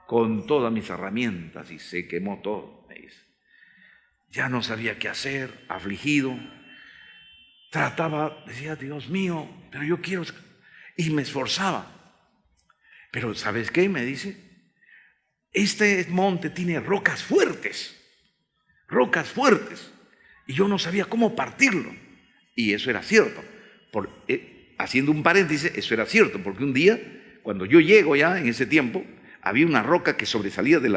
con todas mis herramientas, y se quemó todo, me dice. Ya no sabía qué hacer, afligido. Trataba, decía, Dios mío, pero yo quiero... Y me esforzaba. Pero ¿sabes qué? Me dice, este monte tiene rocas fuertes. Y yo no sabía cómo partirlo. Y eso era cierto. Haciendo un paréntesis, eso era cierto, porque un día, cuando yo llego ya en ese tiempo, había una roca que sobresalía de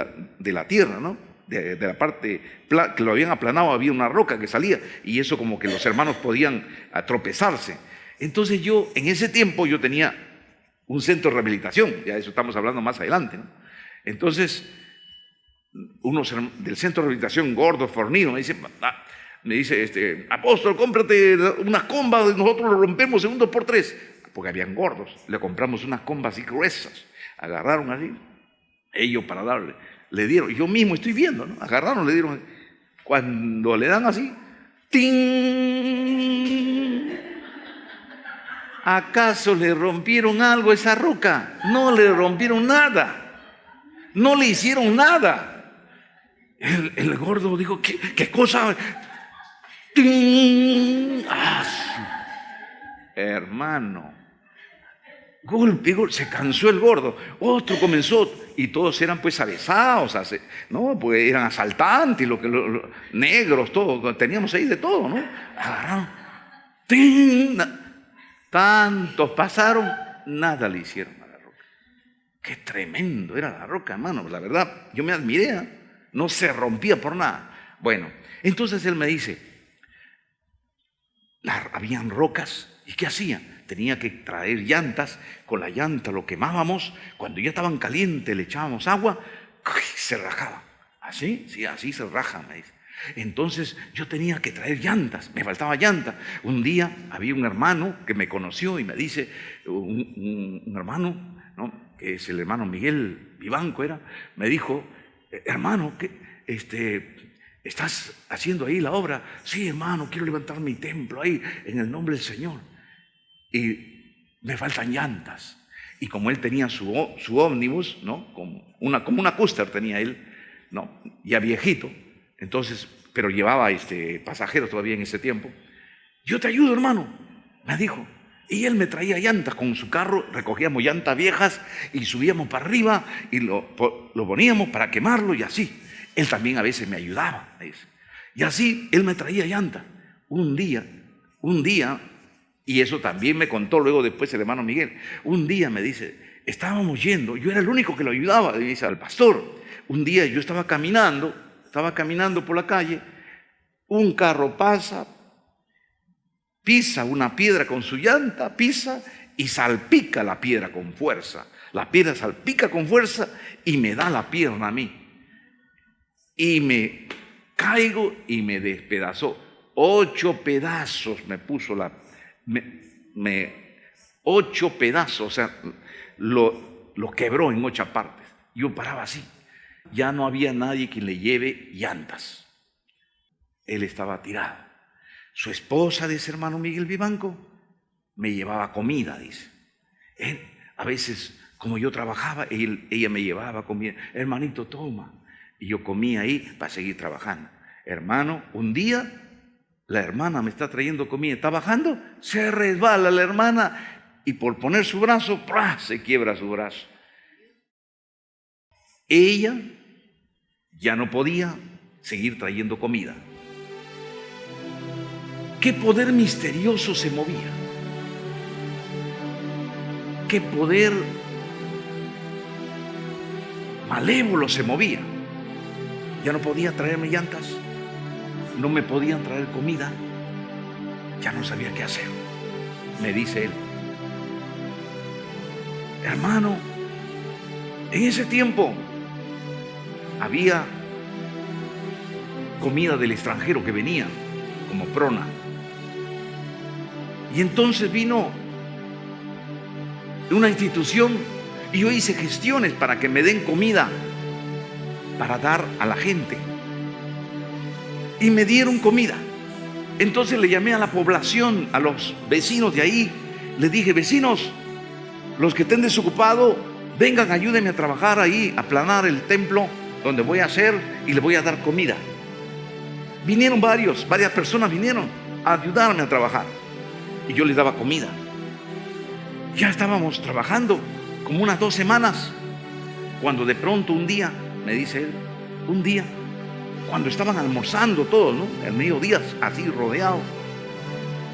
la tierra, ¿no? De la parte que lo habían aplanado, había una roca que salía, y eso como que los hermanos podían tropezarse. Entonces yo, en ese tiempo, yo tenía un centro de rehabilitación, ya eso estamos hablando más adelante, ¿no? Entonces, unos del centro de rehabilitación, gordo, fornido, me dice, apóstol, cómprate unas combas, nosotros lo rompemos en un 2x3, porque habían gordos, le compramos unas combas así gruesas, agarraron así, ellos para darle, le dieron, yo mismo estoy viendo, ¿no? Agarraron, le dieron, cuando le dan así, ¡ting! ¿Acaso le rompieron algo a esa roca? No le rompieron nada. No le hicieron nada. El gordo dijo, ¿qué cosa? ¡Ting! Hermano. Golpe, se cansó el gordo. Otro comenzó. Y todos eran pues avesados. No, pues eran asaltantes, los negros, todos. Teníamos ahí de todo, ¿no? Agarraron. ¡Ting! Tantos pasaron, nada le hicieron a la roca. Qué tremendo era la roca, hermano. La verdad, yo me admiré, no se rompía por nada. Bueno, entonces él me dice, habían rocas, ¿y qué hacía? Tenía que traer llantas, con la llanta lo quemábamos, cuando ya estaban calientes le echábamos agua, se rajaba. ¿Así? Sí, así se raja, me dice. Entonces yo tenía que traer llantas, me faltaba llanta. Un día había un hermano que me conoció y me dice, un hermano, ¿no? Que es el hermano Miguel Vivanco era, me dijo, hermano, ¿estás haciendo ahí la obra? Sí, hermano, quiero levantar mi templo ahí en el nombre del Señor. Y me faltan llantas. Y como él tenía su ómnibus, ¿no? Como una Custer tenía él, ¿no? Ya viejito. Entonces, pero llevaba pasajeros todavía en ese tiempo. Yo te ayudo, hermano, me dijo. Y él me traía llantas con su carro, recogíamos llantas viejas y subíamos para arriba y lo poníamos para quemarlo y así. Él también a veces me ayudaba, me dice. Y así él me traía llantas. Un día, y eso también me contó luego después el hermano Miguel, un día me dice, estábamos yendo, yo era el único que lo ayudaba, le dice al pastor. Un día yo estaba caminando por la calle, un carro pisa una piedra con su llanta, pisa y salpica la piedra con fuerza. La piedra salpica con fuerza y me da la pierna a mí. Y me caigo y me despedazó. 8 pedazos me puso 8 pedazos, o sea, lo quebró en 8 partes. Yo paraba así. Ya no había nadie que le lleve llantas. Él estaba tirado. Su esposa de ese hermano Miguel Vivanco me llevaba comida, dice. A veces, como yo trabajaba, ella me llevaba comida. Hermanito, toma. Y yo comía ahí para seguir trabajando. Hermano, un día la hermana me está trayendo comida, está bajando, se resbala la hermana y por poner su brazo, ¡prá!, se quiebra su brazo. Ella ya no podía seguir trayendo comida. ¿Qué poder misterioso se movía? ¿Qué poder malévolo se movía? Ya no podía traerme llantas, no me podían traer comida, ya no sabía qué hacer. Me dice él: hermano, en ese tiempo había comida del extranjero que venía, como Prona. Y entonces vino una institución y yo hice gestiones para que me den comida para dar a la gente. Y me dieron comida. Entonces le llamé a la población, a los vecinos de ahí. Les dije: vecinos, los que estén desocupados, vengan, ayúdenme a trabajar ahí, a aplanar el templo donde voy a hacer, y les voy a dar comida. Vinieron varias personas vinieron a ayudarme a trabajar. Y yo les daba comida. Ya estábamos trabajando como unas 2 semanas, cuando de pronto un día, me dice él, un día, cuando estaban almorzando todos, ¿no?, al mediodía, así rodeado,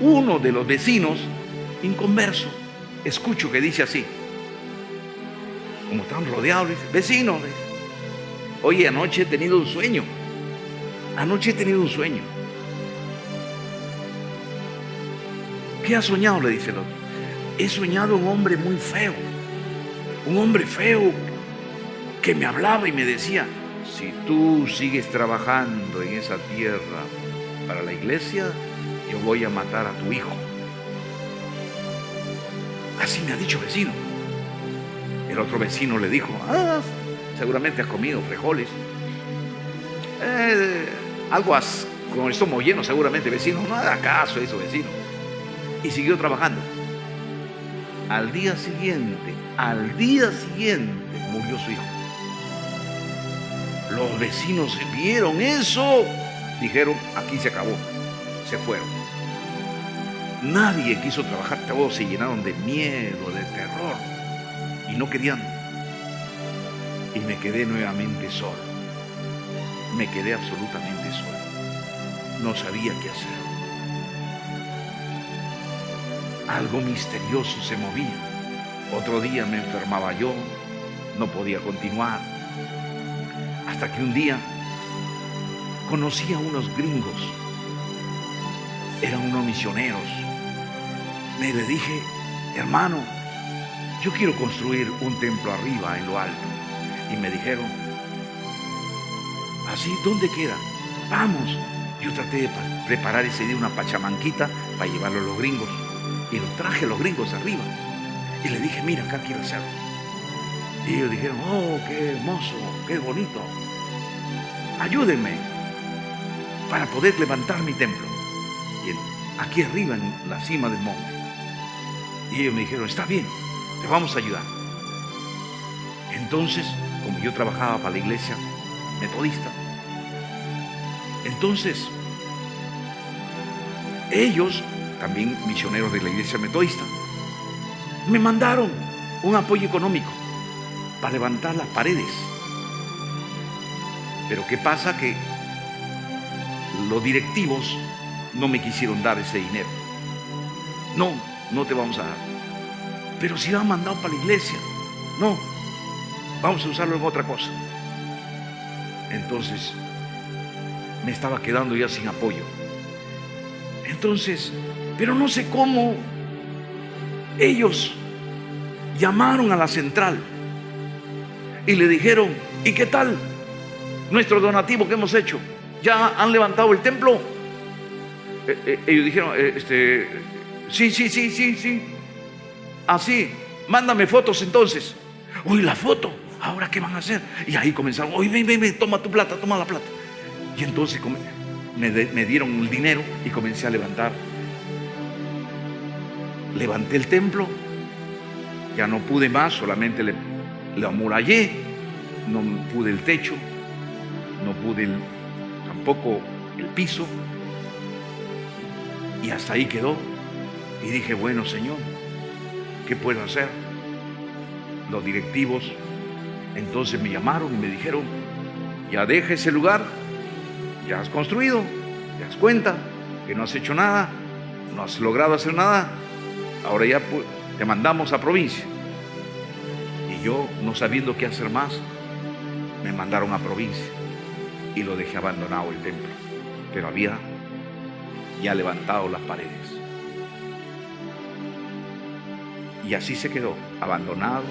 uno de los vecinos, inconverso, escucho que dice así, como estaban rodeados, dice: vecino, oye, anoche he tenido un sueño. ¿Qué has soñado?, le dice el otro. He soñado un hombre muy feo, un hombre feo que me hablaba y me decía: si tú sigues trabajando en esa tierra para la iglesia, yo voy a matar a tu hijo. Así me ha dicho, vecino. El otro vecino le dijo: seguramente has comido frijoles, algo con el estómago lleno seguramente, vecino. No haga caso a eso, vecino. Y siguió trabajando. Al día siguiente murió su hijo. Los vecinos vieron eso, dijeron: aquí se acabó. Se fueron. Nadie quiso trabajar, todos se llenaron de miedo, de terror, y no querían. Y me quedé nuevamente solo. Me quedé absolutamente solo. No sabía qué hacer. Algo misterioso se movía. Otro día me enfermaba yo, no podía continuar. Hasta que un día conocí a unos gringos. Eran unos misioneros. Le dije: hermano, yo quiero construir un templo arriba, en lo alto. Y me dijeron: ¿así? ¿Dónde queda? Vamos. Yo traté de preparar ese día una pachamanquita para llevarlo a los gringos. Y lo traje a los gringos arriba. Y le dije: mira, acá quiero hacerlo. Y ellos dijeron: oh, qué hermoso, qué bonito. Ayúdenme para poder levantar mi templo. Y aquí arriba, en la cima del monte. Y ellos me dijeron: está bien, te vamos a ayudar. Entonces, como yo trabajaba para la iglesia metodista, entonces ellos, también misioneros de la iglesia metodista, me mandaron un apoyo económico para levantar las paredes. Pero ¿qué pasa? Que los directivos no me quisieron dar ese dinero. No te vamos a dar. Pero si lo han mandado para la iglesia, no, vamos a usarlo en otra cosa. Entonces me estaba quedando ya sin apoyo. Entonces, pero no sé cómo, ellos llamaron a la central y le dijeron: ¿y qué tal nuestro donativo que hemos hecho? ¿Ya han levantado el templo? Ellos dijeron: sí. Así, mándame fotos entonces. Uy, la foto. ¿ahora qué van a hacer? Y ahí comenzaron, oye, ven, toma tu plata, toma la plata. Y entonces me dieron el dinero y comencé a levantar. Levanté el templo, ya no pude más, solamente le amurallé, no pude el techo, no pude tampoco el piso, y hasta ahí quedó. Y dije, bueno, Señor, ¿qué puedo hacer? Los directivos entonces me llamaron y me dijeron, ya deja ese lugar, ya has construido, te das cuenta que no has hecho nada, no has logrado hacer nada, ahora ya te mandamos a provincia. Y yo, no sabiendo qué hacer más, me mandaron a provincia y lo dejé abandonado el templo, pero había ya levantado las paredes. Y así se quedó, abandonado,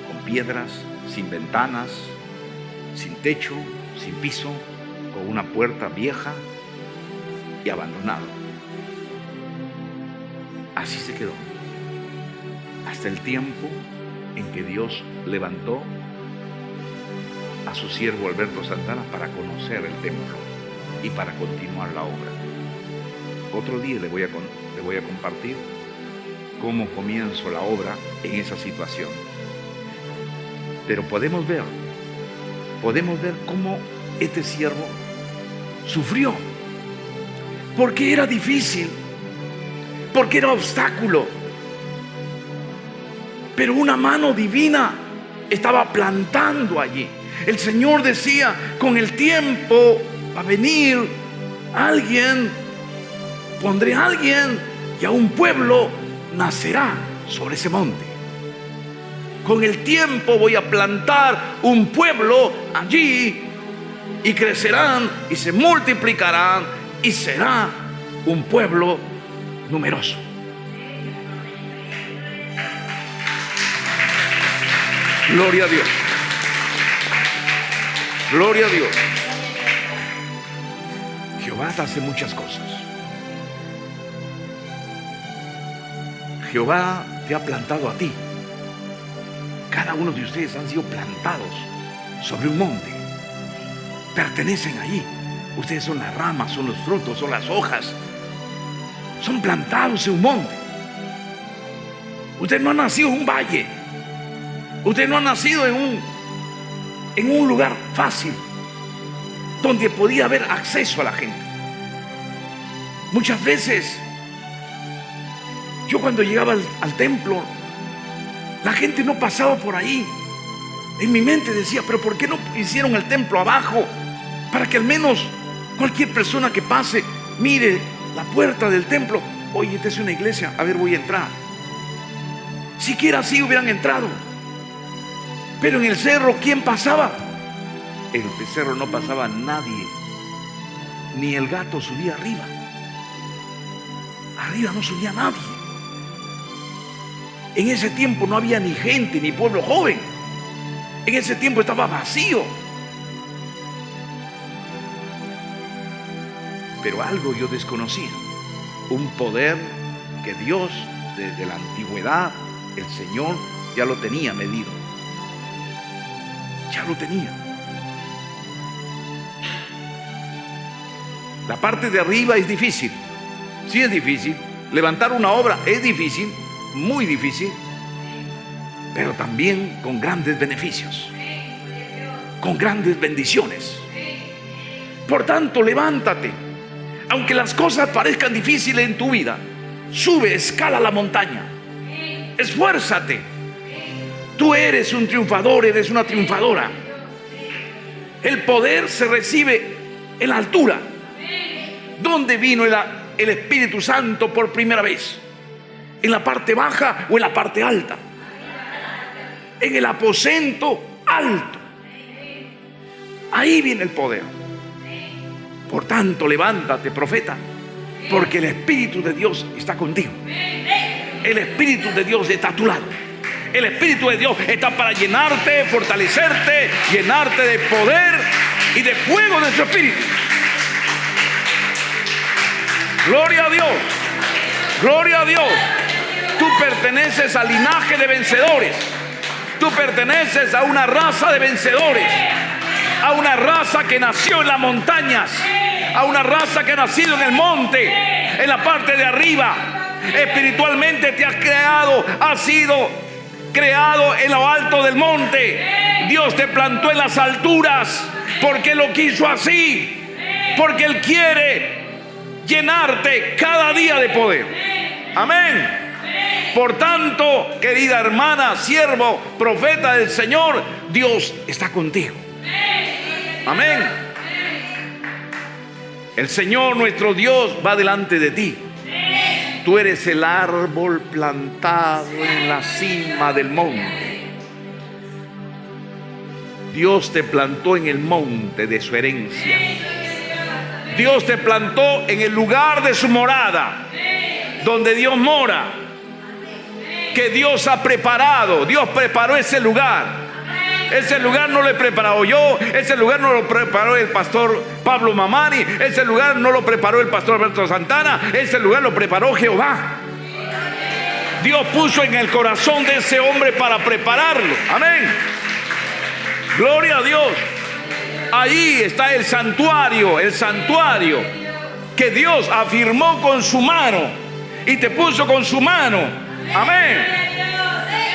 con piedras, sin ventanas, sin techo, sin piso, con una puerta vieja y abandonado. Así se quedó, hasta el tiempo en que Dios levantó a su siervo Alberto Santana para conocer el templo y para continuar la obra. Otro día le voy a compartir cómo comienzo la obra en esa situación. Pero podemos ver cómo este siervo sufrió, porque era difícil, porque era obstáculo, pero una mano divina estaba plantando allí. El Señor decía, con el tiempo va a venir alguien, pondré a alguien y a un pueblo nacerá sobre ese monte. Con el tiempo voy a plantar un pueblo allí y crecerán y se multiplicarán y será un pueblo numeroso. Gloria a Dios. Gloria a Dios. Jehová hace muchas cosas. Jehová te ha plantado a ti. Cada uno de ustedes han sido plantados sobre un monte. Pertenecen allí. Ustedes son las ramas, son los frutos, son las hojas. Son plantados en un monte. Usted no ha nacido en un valle. Usted no ha nacido en un lugar fácil, donde podía haber acceso a la gente. Muchas veces, yo cuando llegaba al templo, la gente no pasaba por ahí. En mi mente decía, pero ¿por qué no hicieron el templo abajo? Para que al menos cualquier persona que pase mire la puerta del templo. Oye, esta es una iglesia, a ver, voy a entrar. Siquiera así hubieran entrado. Pero en el cerro, ¿quién pasaba? En el cerro no pasaba nadie. Ni el gato subía arriba. Arriba no subía nadie. En ese tiempo no había ni gente, ni pueblo joven. En ese tiempo estaba vacío. Pero algo yo desconocía. Un poder que Dios, desde la antigüedad, el Señor ya lo tenía medido. Ya lo tenía. La parte de arriba es difícil. Sí es difícil. Levantar una obra es difícil, muy difícil, pero también con grandes beneficios, con grandes bendiciones. Por tanto, levántate. Aunque las cosas parezcan difíciles en tu vida, sube, escala la montaña. Esfuérzate. Tú eres un triunfador, eres una triunfadora. El poder se recibe en la altura. ¿Dónde vino el Espíritu Santo por primera vez? ¿En la parte baja o en la parte alta? En el aposento alto. Ahí viene el poder. Por tanto, levántate, profeta, porque el Espíritu de Dios está contigo. El Espíritu de Dios está a tu lado. El Espíritu de Dios está para llenarte, fortalecerte, llenarte de poder y de fuego de su Espíritu. Gloria a Dios. Gloria a Dios. Tú perteneces al linaje de vencedores. Tú perteneces a una raza de vencedores, a una raza que nació en las montañas, a una raza que ha nacido en el monte, en la parte de arriba. Espiritualmente te has creado, has sido creado en lo alto del monte. Dios te plantó en las alturas porque Él lo quiso así, porque Él quiere llenarte cada día de poder. Amén. Por tanto, querida hermana, siervo, profeta del Señor, Dios está contigo. Amén. El Señor nuestro Dios va delante de ti. Tú eres el árbol plantado en la cima del monte. Dios te plantó en el monte de su herencia. Dios te plantó en el lugar de su morada, donde Dios mora, que Dios ha preparado. Dios preparó ese lugar. Ese lugar no lo he preparado yo, ese lugar no lo preparó el pastor Pablo Mamani, ese lugar no lo preparó el pastor Alberto Santana, ese lugar lo preparó Jehová. Dios puso en el corazón de ese hombre para prepararlo. Amén. Gloria a Dios. Allí está el santuario que Dios afirmó con su mano y te puso con su mano. Amén.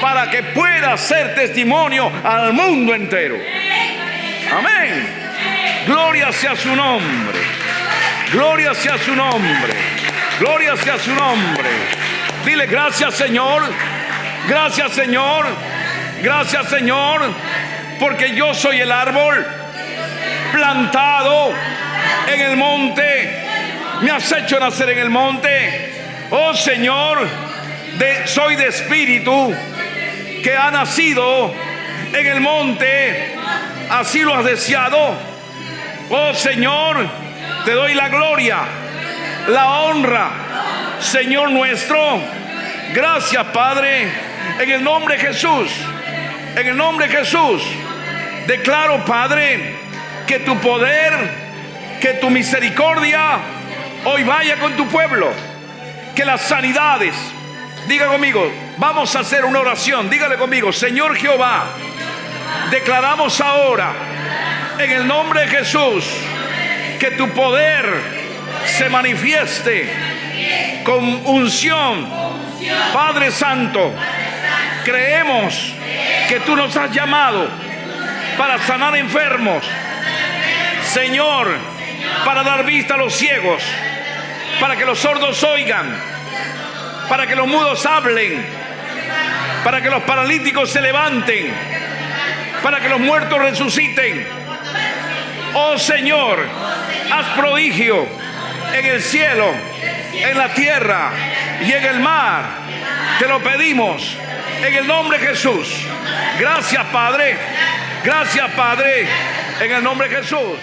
Para que puedas ser testimonio al mundo entero. Amén. Gloria sea su nombre. Gloria sea su nombre. Gloria sea su nombre. Dile gracias, Señor. Gracias, Señor. Gracias, Señor. Porque yo soy el árbol plantado en el monte. Me has hecho nacer en el monte. Oh Señor, soy de espíritu que ha nacido en el monte. Así lo has deseado. Oh Señor, te doy la gloria, la honra, Señor nuestro. Gracias, Padre, en el nombre de Jesús. En el nombre de Jesús declaro, Padre, que tu poder, que tu misericordia hoy vaya con tu pueblo. Que las sanidades, diga conmigo, vamos a hacer una oración. Dígale conmigo, Señor Jehová, declaramos ahora en el nombre de Jesús que tu poder se manifieste con unción. Padre Santo, creemos que tú nos has llamado para sanar enfermos, Señor, para dar vista a los ciegos, para que los sordos oigan, para que los mudos hablen, para que los paralíticos se levanten, para que los muertos resuciten. Oh Señor, haz prodigio en el cielo, en la tierra y en el mar. Te lo pedimos en el nombre de Jesús. Gracias, Padre. Gracias, Padre, en el nombre de Jesús.